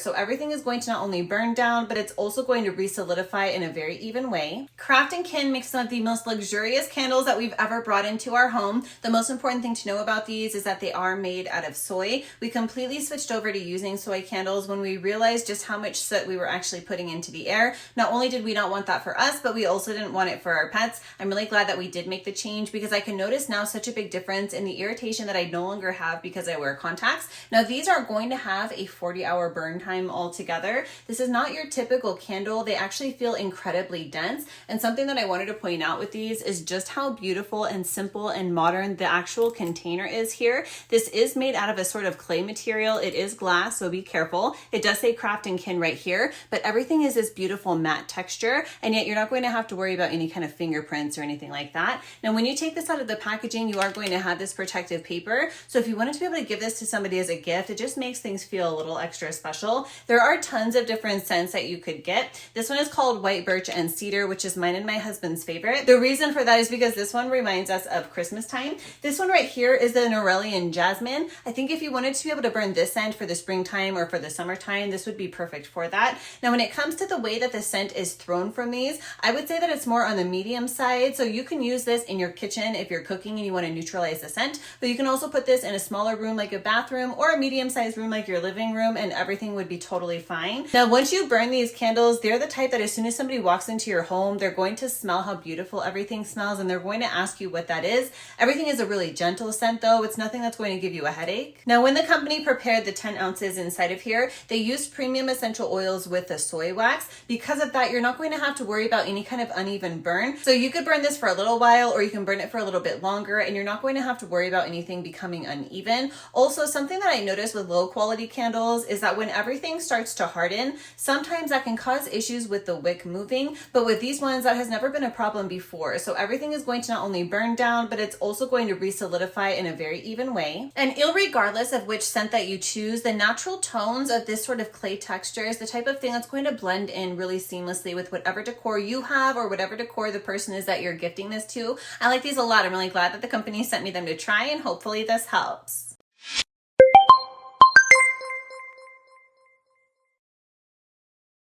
So everything is going to not only burn down, but it's also going to re-solidify in a very even way. Craft & Kin makes some of the most luxurious candles that we've ever brought into our home. The most important thing to know about these is that they are made out of soy. We completely switched over to using soy candles when we realized just how much soot we were actually putting into the air. Not only did we not want that for us, but we also didn't want it for our pets. I'm really glad that we did make the change because I can notice now such a big difference in the irritation that I no longer have because I wear contacts. Now these are going to have a 40-hour burn time altogether. This is not your typical candle. They actually feel incredibly dense. And something that I wanted to point out with these is just how beautiful and simple and modern the actual container is here. This is made out of a sort of clay material. It is glass, so be careful. It does say Craft & Kin right here, but everything is this beautiful matte texture, and yet you're not going to have to worry about any kind of fingerprints or anything like that. Now, when you take this out of the packaging, you are going to have this protective paper. So if you wanted to be able to give this to somebody as a gift, it just makes things feel a little extra special. There are tons of different scents that you could get. This one is called White Birch and Cedar, which is mine and my husband's favorite. The reason for that is because this one reminds us of Christmas time. This one right here is the Norellian Jasmine. I think if you wanted to be able to burn this scent for the springtime or for the summertime, this would be perfect for that. Now, when it comes to the way that the scent is thrown from these, I would say that it's more on the medium side. So you can use this in your kitchen if you're cooking and you want to neutralize the scent, but you can also put this in a smaller room like a bathroom or a medium-sized room like your living room, and everything would be totally fine. Now, once you burn these candles, they're the type that as soon as somebody walks into your home, they're going to smell how beautiful everything smells, and they're going to ask you what that is. Everything is a really gentle scent though. It's nothing that's going to give you a headache. Now, when the company prepared the 10 ounces inside of here, they used premium essential oils with the soy wax. Because of that, you're not going to have to worry about any kind of uneven burn. So you could burn this for a little while, or you can burn it for a little bit longer, and you're not going to have to worry about anything becoming uneven. Also, something that I noticed with low quality candles is that when everything starts to harden, sometimes that can cause issues with the wick moving, but with these ones, that has never been a problem before. So everything is going to not only burn down, but it's also going to re-solidify in a very even way. And regardless of which scent that you choose, the natural tones of this sort of clay texture is the type of thing that's going to blend in really seamlessly with whatever decor you have or whatever decor the person is that you're gifting this to. I like these a lot. I'm really glad that the company sent me them to try, and hopefully this helps.